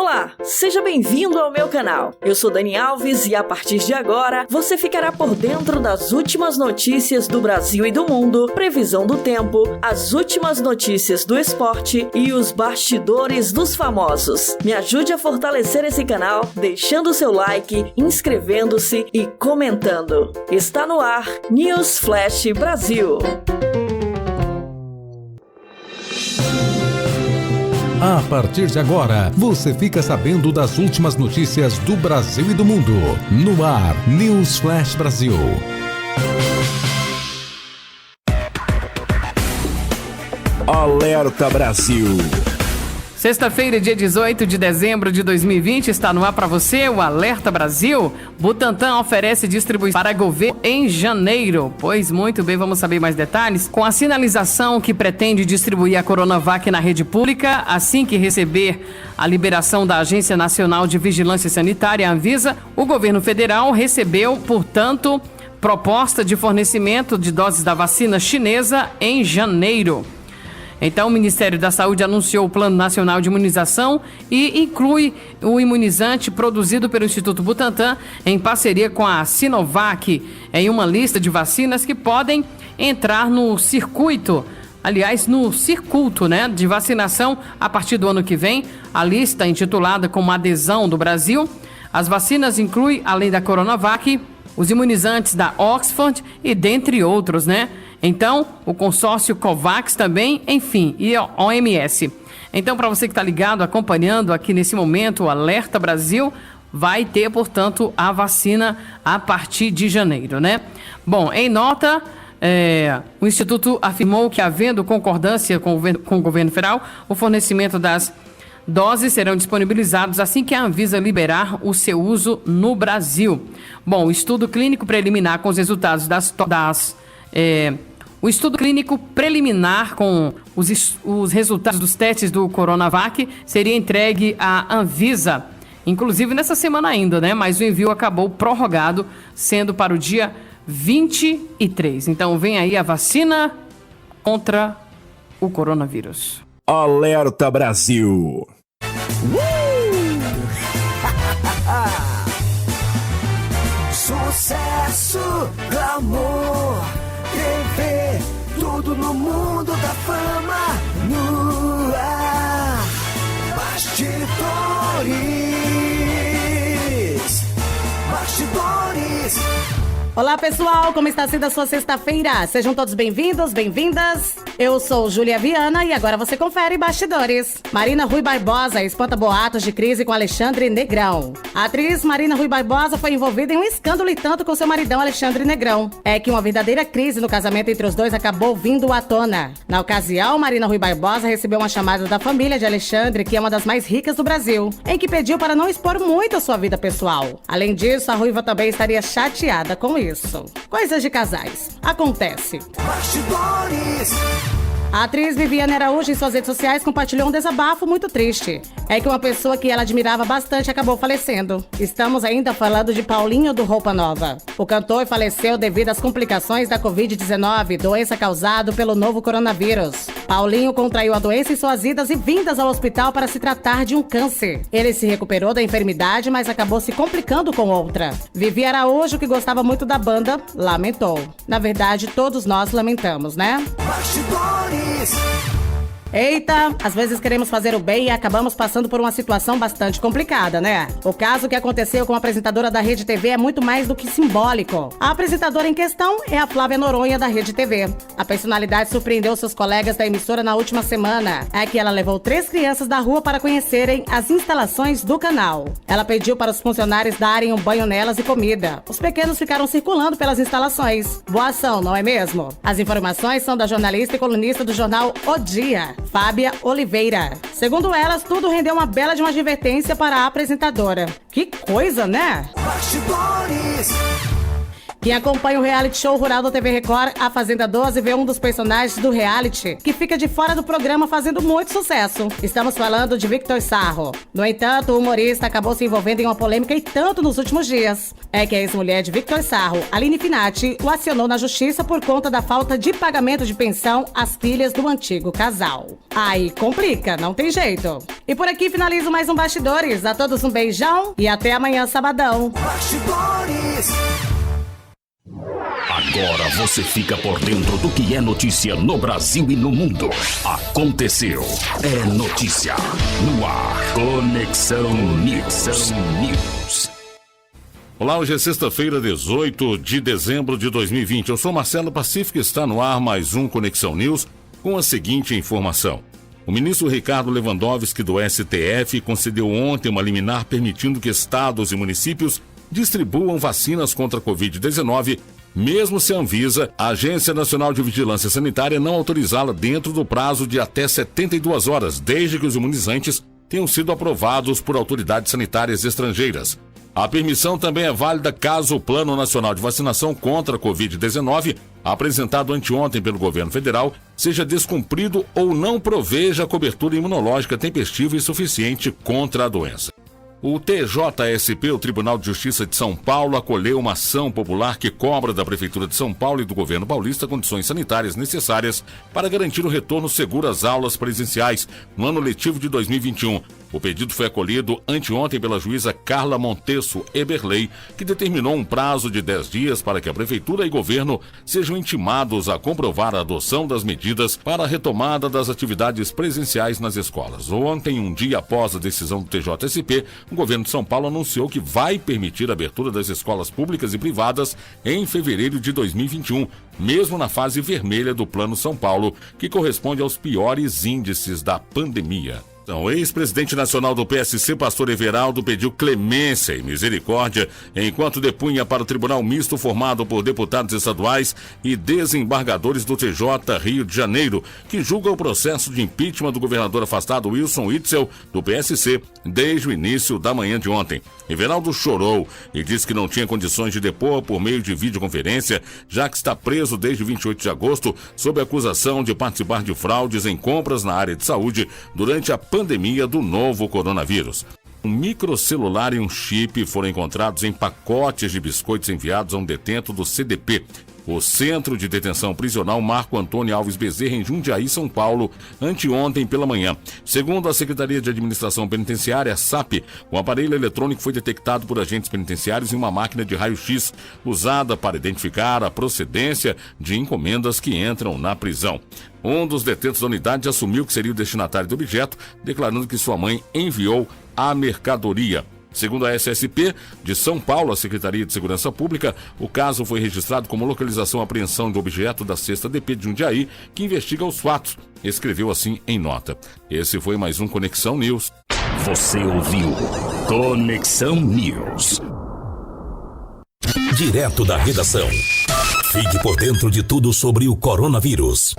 Olá, seja bem-vindo ao meu canal. Eu sou Dani Alves e a partir de agora você ficará por dentro das últimas notícias do Brasil e do mundo, previsão do tempo, as últimas notícias do esporte e os bastidores dos famosos. Me ajude a fortalecer esse canal deixando seu like, inscrevendo-se e comentando. Está no ar News Flash Brasil. A partir de agora, você fica sabendo das últimas notícias do Brasil e do mundo. No ar, News Flash Brasil. Alerta Brasil. Sexta-feira, dia 18 de dezembro de 2020, está no ar para você o Alerta Brasil. Butantan oferece distribuição para governo em janeiro. Pois muito bem, vamos saber mais detalhes. Com a sinalização que pretende distribuir a Coronavac na rede pública, assim que receber a liberação da Agência Nacional de Vigilância Sanitária, Anvisa, o governo federal recebeu, portanto, proposta de fornecimento de doses da vacina chinesa em janeiro. Então, o Ministério da Saúde anunciou o Plano Nacional de Imunização e inclui o imunizante produzido pelo Instituto Butantan em parceria com a Sinovac em uma lista de vacinas que podem entrar no circuito, de vacinação a partir do ano que vem. A lista intitulada como Adesão do Brasil. As vacinas incluem, além da Coronavac, os imunizantes da Oxford e dentre outros, Então, o consórcio COVAX também, enfim, e a OMS. Então, para você que está ligado, acompanhando aqui nesse momento, o Alerta Brasil vai ter, portanto, a vacina a partir de janeiro, Bom, em nota, o Instituto afirmou que, havendo concordância com o governo federal, o fornecimento das doses serão disponibilizados assim que a Anvisa liberar o seu uso no Brasil. Bom, o estudo clínico preliminar com os resultados o estudo clínico preliminar com os resultados dos testes do Coronavac seria entregue à Anvisa, inclusive nessa semana ainda, Mas o envio acabou prorrogado, sendo para o dia 23. Então vem aí a vacina contra o coronavírus. Alerta Brasil. Sucesso, glamour, TV, tudo no mundo da fama, no ar, bastidores, bastidores. Olá pessoal, como está sendo a sua sexta-feira? Sejam todos bem-vindos, bem-vindas. Eu sou Júlia Viana e agora você confere bastidores. Marina Rui Barbosa espanta boatos de crise com Alexandre Negrão. A atriz Marina Rui Barbosa foi envolvida em um escândalo e tanto com seu maridão Alexandre Negrão. É que uma verdadeira crise no casamento entre os dois acabou vindo à tona. Na ocasião, Marina Rui Barbosa recebeu uma chamada da família de Alexandre, que é uma das mais ricas do Brasil, em que pediu para não expor muito a sua vida pessoal. Além disso, a Ruiva também estaria chateada com isso. Coisas de casais. Acontece. Bastidores. A atriz Viviane Araújo, em suas redes sociais, compartilhou um desabafo muito triste. É que uma pessoa que ela admirava bastante acabou falecendo. Estamos ainda falando de Paulinho do Roupa Nova. O cantor faleceu devido às complicações da Covid-19, doença causada pelo novo coronavírus. Paulinho contraiu a doença em suas idas e vindas ao hospital para se tratar de um câncer. Ele se recuperou da enfermidade, mas acabou se complicando com outra. Vivi Araújo, que gostava muito da banda, lamentou. Na verdade, todos nós lamentamos, Bastidores. Eita, às vezes queremos fazer o bem e acabamos passando por uma situação bastante complicada, O caso que aconteceu com a apresentadora da Rede TV é muito mais do que simbólico. A apresentadora em questão é a Flávia Noronha, da Rede TV. A personalidade surpreendeu seus colegas da emissora na última semana. É que ela levou 3 crianças da rua para conhecerem as instalações do canal. Ela pediu para os funcionários darem um banho nelas e comida. Os pequenos ficaram circulando pelas instalações. Boa ação, não é mesmo? As informações são da jornalista e colunista do jornal O Dia, Fábia Oliveira. Segundo elas, tudo rendeu uma bela de uma advertência para a apresentadora. Que coisa, Bastidores. Quem acompanha o reality show rural da TV Record, A Fazenda 12, vê um dos personagens do reality que fica de fora do programa fazendo muito sucesso. Estamos falando de Victor Sarro. No entanto, o humorista acabou se envolvendo em uma polêmica e tanto nos últimos dias. É que a ex-mulher de Victor Sarro, Aline Finati, o acionou na justiça por conta da falta de pagamento de pensão às filhas do antigo casal. Aí complica, não tem jeito. E por aqui finalizo mais um Bastidores. A todos um beijão e até amanhã, sabadão. Bastidores. Agora você fica por dentro do que é notícia no Brasil e no mundo. Aconteceu. É notícia. No ar. Conexão News. Olá, hoje é sexta-feira, 18 de dezembro de 2020. Eu sou Marcelo Pacífico e está no ar mais um Conexão News com a seguinte informação. O ministro Ricardo Lewandowski do STF concedeu ontem uma liminar permitindo que estados e municípios distribuam vacinas contra a Covid-19, mesmo se a Anvisa, a Agência Nacional de Vigilância Sanitária, não autorizá-la dentro do prazo de até 72 horas, desde que os imunizantes tenham sido aprovados por autoridades sanitárias estrangeiras. A permissão também é válida caso o Plano Nacional de Vacinação contra a Covid-19, apresentado anteontem pelo governo federal, seja descumprido ou não proveja cobertura imunológica tempestiva e suficiente contra a doença. O TJSP, o Tribunal de Justiça de São Paulo, acolheu uma ação popular que cobra da Prefeitura de São Paulo e do governo paulista condições sanitárias necessárias para garantir o retorno seguro às aulas presenciais no ano letivo de 2021. O pedido foi acolhido anteontem pela juíza Carla Montesso Eberley, que determinou um prazo de 10 dias para que a Prefeitura e governo sejam intimados a comprovar a adoção das medidas para a retomada das atividades presenciais nas escolas. Ontem, um dia após a decisão do TJSP, o governo de São Paulo anunciou que vai permitir a abertura das escolas públicas e privadas em fevereiro de 2021, mesmo na fase vermelha do Plano São Paulo, que corresponde aos piores índices da pandemia. O ex-presidente nacional do PSC, pastor Everaldo, pediu clemência e misericórdia enquanto depunha para o tribunal misto formado por deputados estaduais e desembargadores do TJ Rio de Janeiro, que julga o processo de impeachment do governador afastado Wilson Witzel, do PSC, desde o início da manhã de ontem. Everaldo chorou e disse que não tinha condições de depor por meio de videoconferência, já que está preso desde 28 de agosto sob acusação de participar de fraudes em compras na área de saúde durante a pandemia do novo coronavírus. Um microcelular e um chip foram encontrados em pacotes de biscoitos enviados a um detento do CDP, o Centro de Detenção Prisional Marco Antônio Alves Bezerra, em Jundiaí, São Paulo, anteontem pela manhã. Segundo a Secretaria de Administração Penitenciária, SAP, o aparelho eletrônico foi detectado por agentes penitenciários em uma máquina de raio-x usada para identificar a procedência de encomendas que entram na prisão. Um dos detentos da unidade assumiu que seria o destinatário do objeto, declarando que sua mãe enviou a mercadoria. Segundo a SSP de São Paulo, a Secretaria de Segurança Pública, o caso foi registrado como localização e apreensão de objeto da 6ª DP de Jundiaí, que investiga os fatos. Escreveu assim em nota. Esse foi mais um Conexão News. Você ouviu Conexão News. Direto da redação. Fique por dentro de tudo sobre o coronavírus.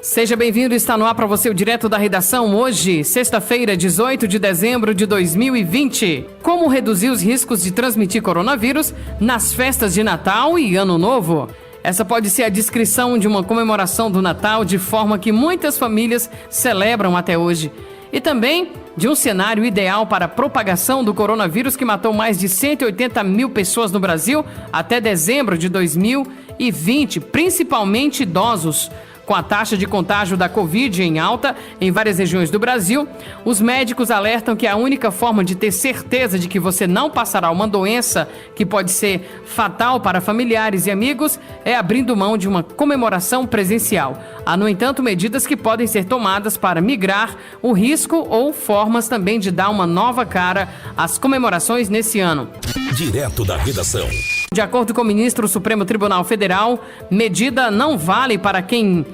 Seja bem-vindo, está no ar para você o Direto da Redação, hoje, sexta-feira, 18 de dezembro de 2020. Como reduzir os riscos de transmitir coronavírus nas festas de Natal e Ano Novo? Essa pode ser a descrição de uma comemoração do Natal de forma que muitas famílias celebram até hoje. E também de um cenário ideal para a propagação do coronavírus que matou mais de 180 mil pessoas no Brasil até dezembro de 2020, principalmente idosos. Com a taxa de contágio da Covid em alta em várias regiões do Brasil, os médicos alertam que a única forma de ter certeza de que você não passará uma doença que pode ser fatal para familiares e amigos é abrindo mão de uma comemoração presencial. Há, no entanto, medidas que podem ser tomadas para migrar o risco ou formas também de dar uma nova cara às comemorações nesse ano. Direto da redação. De acordo com o ministro do Supremo Tribunal Federal, medida não vale para quem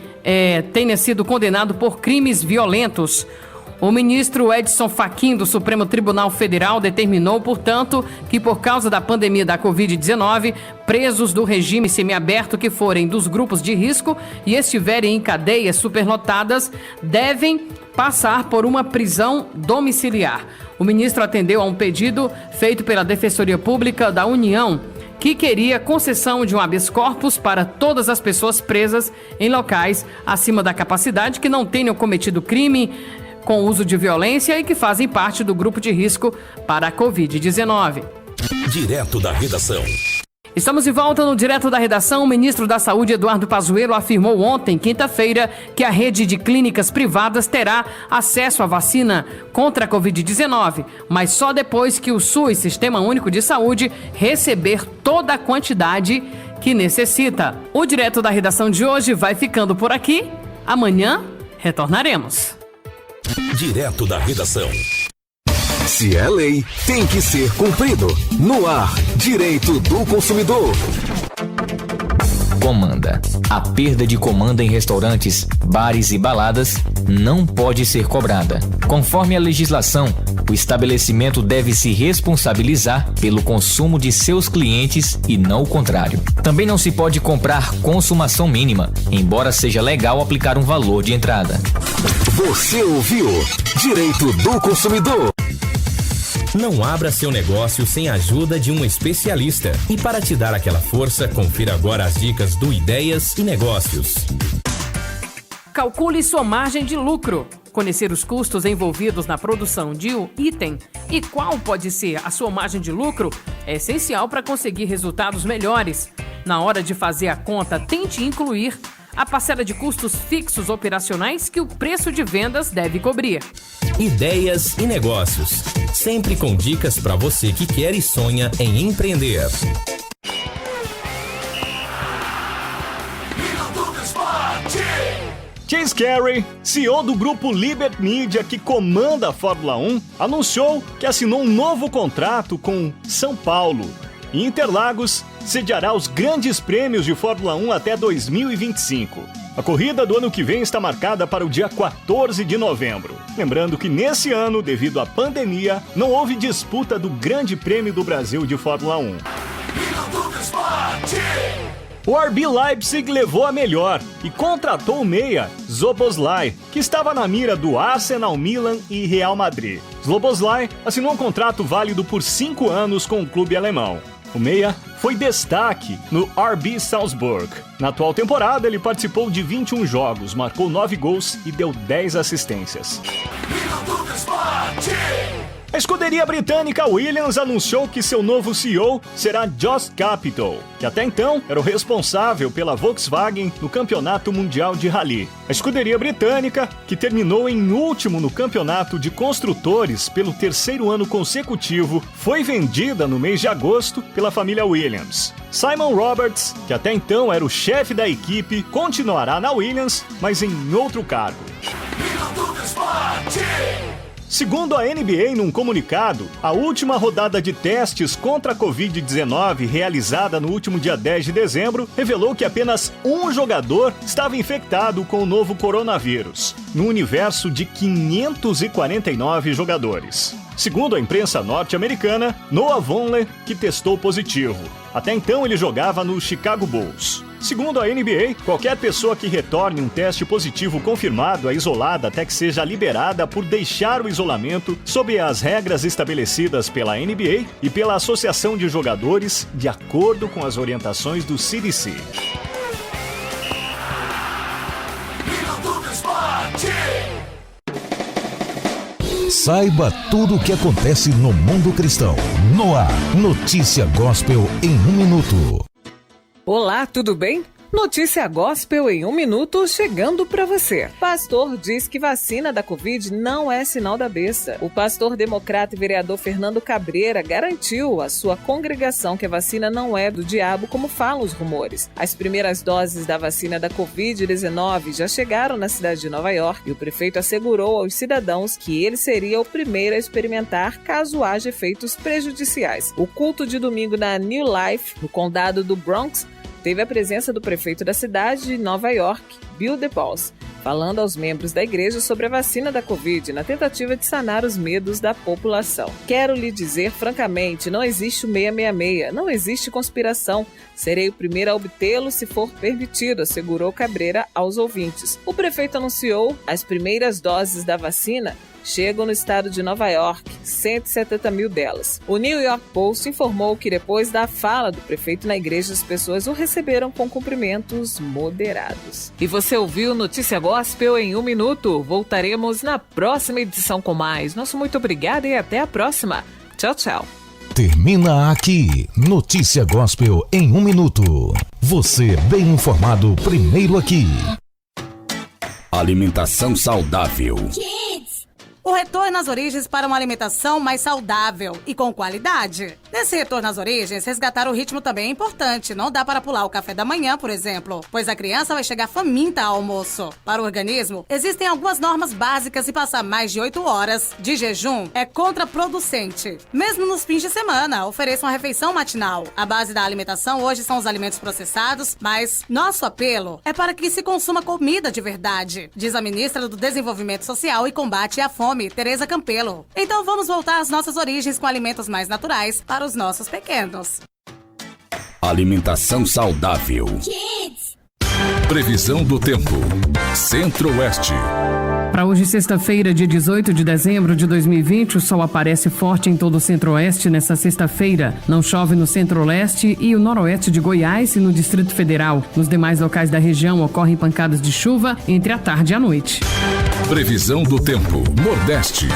tenha sido condenado por crimes violentos. O ministro Edson Fachin, do Supremo Tribunal Federal, determinou, portanto, que por causa da pandemia da Covid-19, presos do regime semiaberto que forem dos grupos de risco e estiverem em cadeias superlotadas devem passar por uma prisão domiciliar. O ministro atendeu a um pedido feito pela Defensoria Pública da União, que queria concessão de um habeas corpus para todas as pessoas presas em locais acima da capacidade que não tenham cometido crime com uso de violência e que fazem parte do grupo de risco para a Covid-19. Direto da redação. Estamos de volta no Direto da Redação. O ministro da Saúde, Eduardo Pazuello, afirmou ontem, quinta-feira, que a rede de clínicas privadas terá acesso à vacina contra a Covid-19, mas só depois que o SUS, Sistema Único de Saúde, receber toda a quantidade que necessita. O Direto da Redação de hoje vai ficando por aqui. Amanhã retornaremos. Direto da redação. Se é lei, tem que ser cumprido. No ar, Direito do Consumidor. Comanda. A perda de comanda em restaurantes, bares e baladas não pode ser cobrada. Conforme a legislação, o estabelecimento deve se responsabilizar pelo consumo de seus clientes e não o contrário. Também não se pode comprar consumação mínima, embora seja legal aplicar um valor de entrada. Você ouviu Direito do Consumidor. Não abra seu negócio sem a ajuda de um especialista. E para te dar aquela força, confira agora as dicas do Ideias e Negócios. Calcule sua margem de lucro. Conhecer os custos envolvidos na produção de um item e qual pode ser a sua margem de lucro é essencial para conseguir resultados melhores. Na hora de fazer a conta, tente incluir a parcela de custos fixos operacionais que o preço de vendas deve cobrir. Ideias e Negócios. Sempre com dicas para você que quer e sonha em empreender. Chase Carey, CEO do grupo Liberty Media que comanda a Fórmula 1, anunciou que assinou um novo contrato com São Paulo. E Interlagos sediará os grandes prêmios de Fórmula 1 até 2025. A corrida do ano que vem está marcada para o dia 14 de novembro. Lembrando que nesse ano, devido à pandemia, não houve disputa do Grande Prêmio do Brasil de Fórmula 1. O RB Leipzig levou a melhor e contratou o meia Szoboszlai, que estava na mira do Arsenal, Milan e Real Madrid. Szoboszlai assinou um contrato válido por 5 anos com o clube alemão. O meia foi destaque no RB Salzburg. Na atual temporada, ele participou de 21 jogos, marcou 9 gols e deu 10 assistências. A escuderia britânica Williams anunciou que seu novo CEO será Jost Capito, que até então era o responsável pela Volkswagen no Campeonato Mundial de Rally. A escuderia britânica, que terminou em último no Campeonato de Construtores pelo 3º ano consecutivo, foi vendida no mês de agosto pela família Williams. Simon Roberts, que até então era o chefe da equipe, continuará na Williams, mas em outro cargo. Segundo a NBA, num comunicado, a última rodada de testes contra a Covid-19, realizada no último dia 10 de dezembro, revelou que apenas um jogador estava infectado com o novo coronavírus, no universo de 549 jogadores. Segundo a imprensa norte-americana, Noah Vonleh, que testou positivo. Até então ele jogava no Chicago Bulls. Segundo a NBA, qualquer pessoa que retorne um teste positivo confirmado é isolada até que seja liberada por deixar o isolamento sob as regras estabelecidas pela NBA e pela Associação de Jogadores, de acordo com as orientações do CDC. Saiba tudo o que acontece no mundo cristão. No ar, Notícia Gospel em 1 minuto. Olá, tudo bem? Notícia Gospel em 1 minuto chegando para você. Pastor diz que vacina da Covid não é sinal da besta. O pastor democrata e vereador Fernando Cabreira garantiu à sua congregação que a vacina não é do diabo, como falam os rumores. As primeiras doses da vacina da Covid-19 já chegaram na cidade de Nova York e o prefeito assegurou aos cidadãos que ele seria o primeiro a experimentar caso haja efeitos prejudiciais. O culto de domingo na New Life, no condado do Bronx, teve a presença do prefeito da cidade de Nova York, Bill DeBoss, falando aos membros da igreja sobre a vacina da Covid, na tentativa de sanar os medos da população. Quero lhe dizer francamente, não existe o 666, não existe conspiração. Serei o primeiro a obtê-lo se for permitido, assegurou Cabreira aos ouvintes. O prefeito anunciou as primeiras doses da vacina chegam no estado de Nova York, 170 mil delas. O New York Post informou que depois da fala do prefeito na igreja, as pessoas o receberam com cumprimentos moderados. E você ouviu Notícia Gospel em 1 minuto. Voltaremos na próxima edição com mais. Nosso muito obrigado e até a próxima. Tchau, tchau. Termina aqui Notícia Gospel em 1 minuto. Você bem informado primeiro aqui. Alimentação saudável. O retorno às origens para uma alimentação mais saudável e com qualidade. Nesse retorno às origens, resgatar o ritmo também é importante. Não dá para pular o café da manhã, por exemplo, pois a criança vai chegar faminta ao almoço. Para o organismo, existem algumas normas básicas e passar mais de 8 horas de jejum é contraproducente. Mesmo nos fins de semana, ofereça uma refeição matinal. A base da alimentação hoje são os alimentos processados, mas nosso apelo é para que se consuma comida de verdade, diz a ministra do Desenvolvimento Social e Combate à Fome, Tereza Campelo. Então vamos voltar às nossas origens com alimentos mais naturais para os nossos pequenos. Alimentação saudável. Previsão do tempo. Centro-Oeste. Para hoje, sexta-feira, dia 18 de dezembro de 2020, o sol aparece forte em todo o centro-oeste nessa sexta-feira. Não chove no centro-leste e o noroeste de Goiás e no Distrito Federal. Nos demais locais da região ocorrem pancadas de chuva entre a tarde e a noite. Previsão do tempo. Nordeste.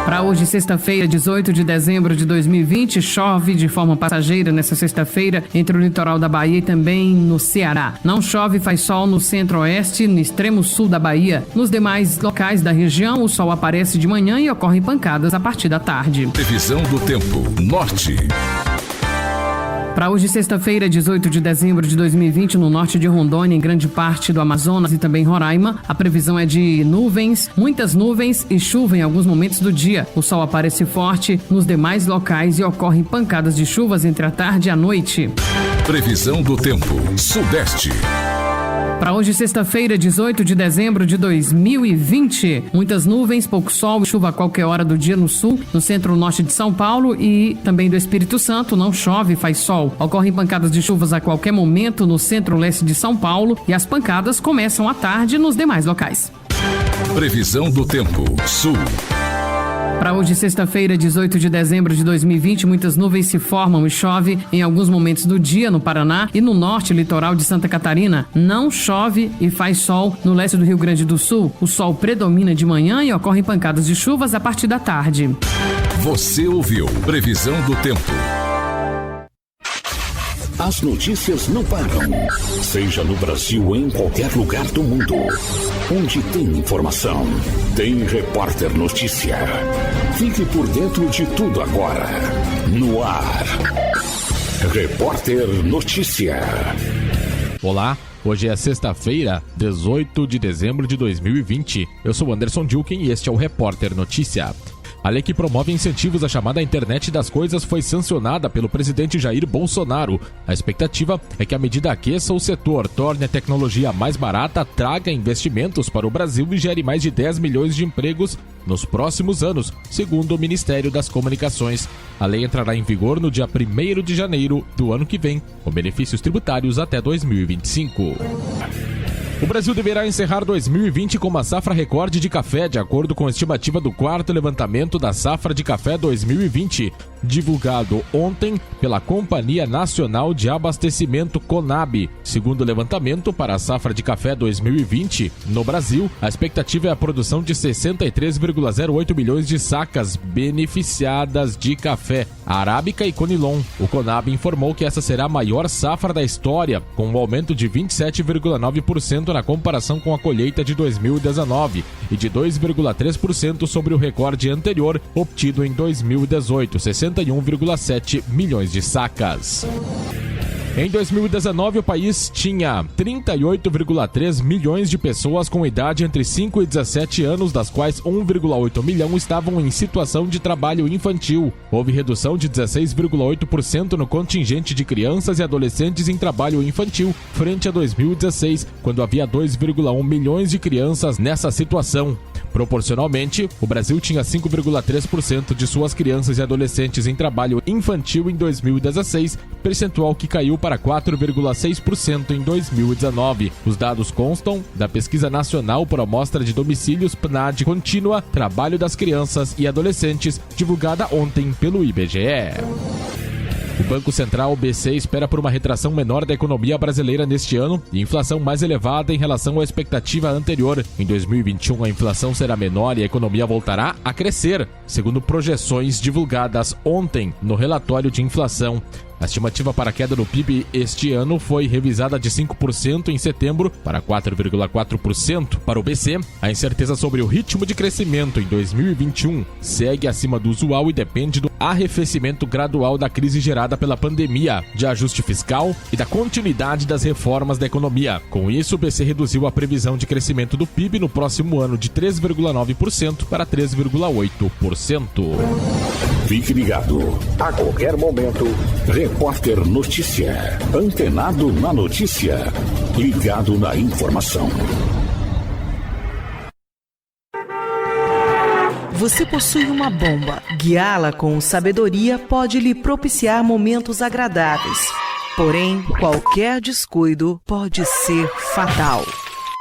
Para hoje, sexta-feira, 18 de dezembro de 2020, chove de forma passageira nessa sexta-feira entre o litoral da Bahia e também no Ceará. Não chove, faz sol no centro-oeste, no extremo sul da Bahia. Nos demais locais da região, o sol aparece de manhã e ocorrem pancadas a partir da tarde. Previsão do tempo. Norte. Para hoje, sexta-feira, 18 de dezembro de 2020, no norte de Rondônia, em grande parte do Amazonas e também Roraima, a previsão é de nuvens, muitas nuvens e chuva em alguns momentos do dia. O sol aparece forte nos demais locais e ocorrem pancadas de chuvas entre a tarde e a noite. Previsão do tempo. Sudeste. Para hoje, sexta-feira, 18 de dezembro de 2020, muitas nuvens, pouco sol e chuva a qualquer hora do dia no sul, no centro-norte de São Paulo e também do Espírito Santo. Não chove, faz sol. Ocorrem pancadas de chuvas a qualquer momento no centro-leste de São Paulo e as pancadas começam à tarde nos demais locais. Previsão do tempo. Sul. Para hoje, sexta-feira, 18 de dezembro de 2020, muitas nuvens se formam e chove em alguns momentos do dia no Paraná e no norte litoral de Santa Catarina. Não chove e faz sol no leste do Rio Grande do Sul. O sol predomina de manhã e ocorrem pancadas de chuvas a partir da tarde. Você ouviu Previsão do Tempo. As notícias não param. Seja no Brasil ou em qualquer lugar do mundo. Onde tem informação, tem Repórter Notícia. Fique por dentro de tudo agora. No ar. Repórter Notícia. Olá, hoje é sexta-feira, 18 de dezembro de 2020. Eu sou Anderson Dilken e este é o Repórter Notícia. A lei que promove incentivos à chamada internet das coisas foi sancionada pelo presidente Jair Bolsonaro. A expectativa é que a medida aqueça o setor, torne a tecnologia mais barata, traga investimentos para o Brasil e gere mais de 10 milhões de empregos nos próximos anos, segundo o Ministério das Comunicações. A lei entrará em vigor no dia 1º de janeiro do ano que vem, com benefícios tributários até 2025. O Brasil deverá encerrar 2020 com uma safra recorde de café, de acordo com a estimativa do 4º levantamento da safra de café 2020, divulgado ontem pela Companhia Nacional de Abastecimento Conab. Segundo o levantamento, para a safra de café 2020, no Brasil, a expectativa é a produção de 63,08 milhões de sacas beneficiadas de café, arábica e conilon. O Conab informou que essa será a maior safra da história, com um aumento de 27,9% na comparação com a colheita de 2019 e de 2,3% sobre o recorde anterior obtido em 2018, 61,7 milhões de sacas. Em 2019, o país tinha 38,3 milhões de pessoas com idade entre 5 e 17 anos, das quais 1,8 milhão estavam em situação de trabalho infantil. Houve redução de 16,8% no contingente de crianças e adolescentes em trabalho infantil, frente a 2016, quando havia 2,1 milhões de crianças nessa situação. Proporcionalmente, o Brasil tinha 5,3% de suas crianças e adolescentes em trabalho infantil em 2016, percentual que caiu para 4,6% em 2019. Os dados constam da Pesquisa Nacional por Amostra de Domicílios PNAD Contínua, Trabalho das Crianças e Adolescentes, divulgada ontem pelo IBGE. O Banco Central, BC, espera por uma retração menor da economia brasileira neste ano e inflação mais elevada em relação à expectativa anterior. Em 2021, a inflação será menor e a economia voltará a crescer, segundo projeções divulgadas ontem no relatório de inflação. A estimativa para a queda do PIB este ano foi revisada de 5% em setembro para 4,4%. Para o BC, a incerteza sobre o ritmo de crescimento em 2021 segue acima do usual e depende do arrefecimento gradual da crise gerada pela pandemia, de ajuste fiscal e da continuidade das reformas da economia. Com isso, o BC reduziu a previsão de crescimento do PIB no próximo ano de 3,9% para 3,8%. Fique ligado. A qualquer momento, Repórter Notícia. Antenado na notícia. Ligado na informação. Você possui uma bomba. Guiá-la com sabedoria pode lhe propiciar momentos agradáveis. Porém, qualquer descuido pode ser fatal.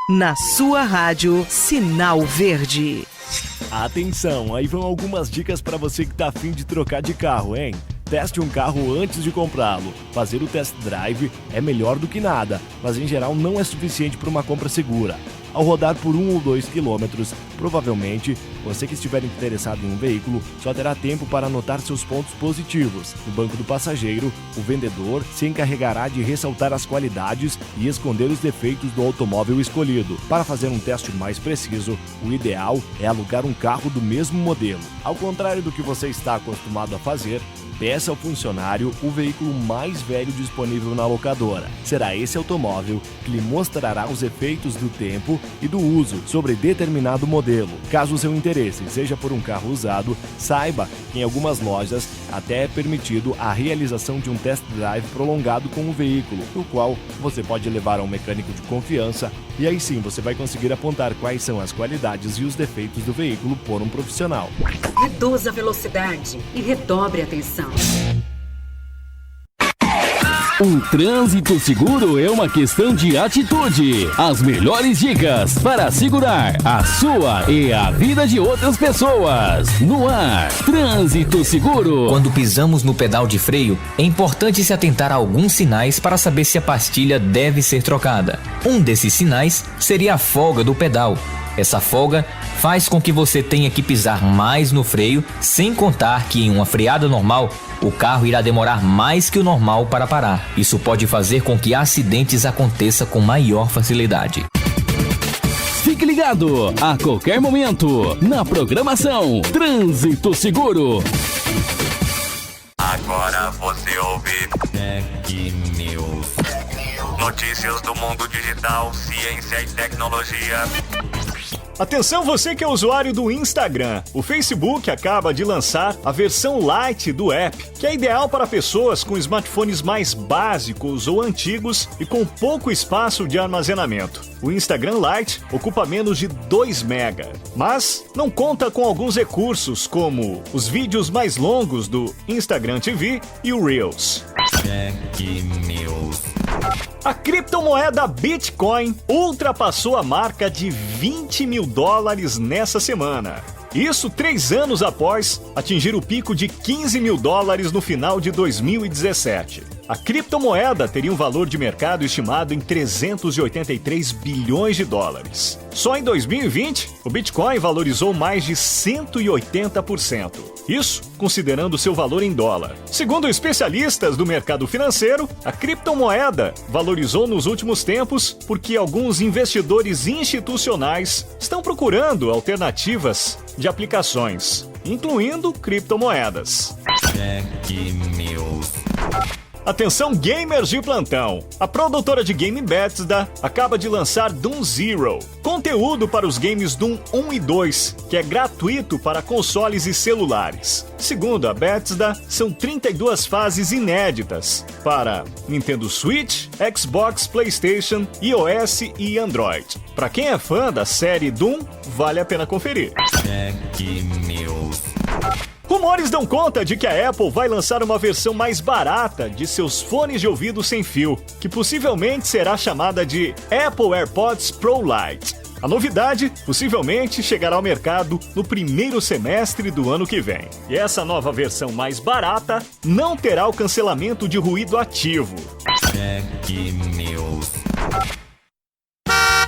Na sua rádio, Sinal Verde. Atenção, aí vão algumas dicas para você que tá a fim de trocar de carro, hein? Teste um carro antes de comprá-lo. Fazer o test drive é melhor do que nada, mas em geral não é suficiente para uma compra segura. Ao rodar por 1 ou 2 quilômetros, provavelmente, você que estiver interessado em um veículo só terá tempo para anotar seus pontos positivos. No banco do passageiro, o vendedor se encarregará de ressaltar as qualidades e esconder os defeitos do automóvel escolhido. Para fazer um teste mais preciso, o ideal é alugar um carro do mesmo modelo. Ao contrário do que você está acostumado a fazer, peça ao funcionário o veículo mais velho disponível na locadora. Será esse automóvel que lhe mostrará os efeitos do tempo e do uso sobre determinado modelo. Caso o seu interesse seja por um carro usado, saiba que em algumas lojas até é permitido a realização de um test drive prolongado com o veículo, no qual você pode levar a um mecânico de confiança e aí sim você vai conseguir apontar quais são as qualidades e os defeitos do veículo por um profissional. Reduza a velocidade e redobre a atenção. Um trânsito seguro é uma questão de atitude. As melhores dicas para segurar a sua e a vida de outras pessoas. No ar, Trânsito Seguro. Quando pisamos no pedal de freio, é importante se atentar a alguns sinais para saber se a pastilha deve ser trocada. Um desses sinais seria a folga do pedal. Essa folga faz com que você tenha que pisar mais no freio, sem contar que em uma freada normal, o carro irá demorar mais que o normal para parar. Isso pode fazer com que acidentes aconteçam com maior facilidade. Fique ligado a qualquer momento na programação Trânsito Seguro. Agora você ouve Tech News. Notícias do mundo digital, ciência e tecnologia. Atenção você que é usuário do Instagram. O Facebook acaba de lançar a versão Lite do app, que é ideal para pessoas com smartphones mais básicos ou antigos e com pouco espaço de armazenamento. O Instagram Lite ocupa menos de 2 MB, mas não conta com alguns recursos como os vídeos mais longos do Instagram TV e o Reels. Tech News. A criptomoeda Bitcoin ultrapassou a marca de $20 mil nessa semana. Isso 3 anos após atingir o pico de $15 mil no final de 2017. A criptomoeda teria um valor de mercado estimado em 383 bilhões de dólares. Só em 2020, o Bitcoin valorizou mais de 180%. Isso considerando seu valor em dólar. Segundo especialistas do mercado financeiro, a criptomoeda valorizou nos últimos tempos porque alguns investidores institucionais estão procurando alternativas de aplicações, incluindo criptomoedas. Tech News. Atenção gamers de plantão! A produtora de game Bethesda acaba de lançar Doom Zero, conteúdo para os games Doom 1 e 2, que é gratuito para consoles e celulares. Segundo a Bethesda, são 32 fases inéditas para Nintendo Switch, Xbox, PlayStation, iOS e Android. Para quem é fã da série Doom, vale a pena conferir. Rumores dão conta de que a Apple vai lançar uma versão mais barata de seus fones de ouvido sem fio, que possivelmente será chamada de Apple AirPods Pro Lite. A novidade possivelmente chegará ao mercado no primeiro semestre do ano que vem. E essa nova versão mais barata não terá o cancelamento de ruído ativo.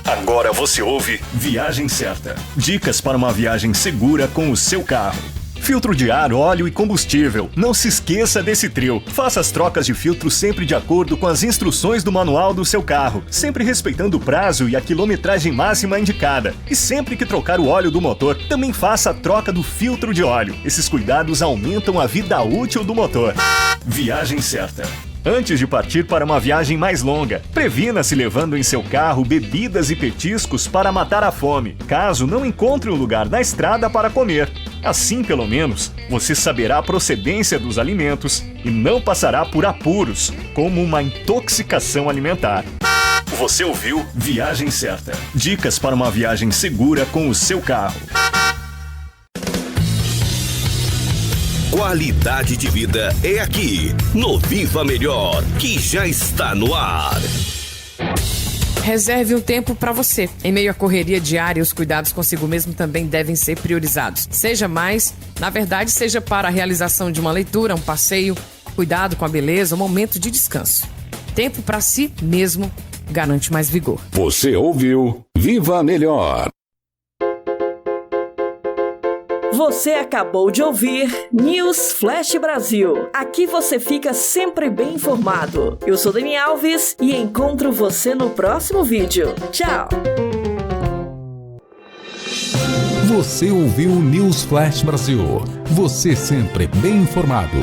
Agora você ouve Viagem Certa. Dicas para uma viagem segura com o seu carro. Filtro de ar, óleo e combustível. Não se esqueça desse trio. Faça as trocas de filtro sempre de acordo com as instruções do manual do seu carro, sempre respeitando o prazo e a quilometragem máxima indicada. E sempre que trocar o óleo do motor, também faça a troca do filtro de óleo. Esses cuidados aumentam a vida útil do motor. Viagem Certa. Antes de partir para uma viagem mais longa, previna-se levando em seu carro bebidas e petiscos para matar a fome, caso não encontre um lugar na estrada para comer. Assim, pelo menos, você saberá a procedência dos alimentos e não passará por apuros, como uma intoxicação alimentar. Você ouviu Viagem Certa. Dicas para uma viagem segura com o seu carro. Qualidade de vida é aqui, no Viva Melhor, que já está no ar. Reserve um tempo para você. Em meio à correria diária, os cuidados consigo mesmo também devem ser priorizados. Seja para a realização de uma leitura, um passeio, cuidado com a beleza, um momento de descanso. Tempo para si mesmo garante mais vigor. Você ouviu Viva Melhor. Você acabou de ouvir News Flash Brasil. Aqui você fica sempre bem informado. Eu sou Dani Alves e encontro você no próximo vídeo. Tchau! Você ouviu News Flash Brasil. Você sempre bem informado.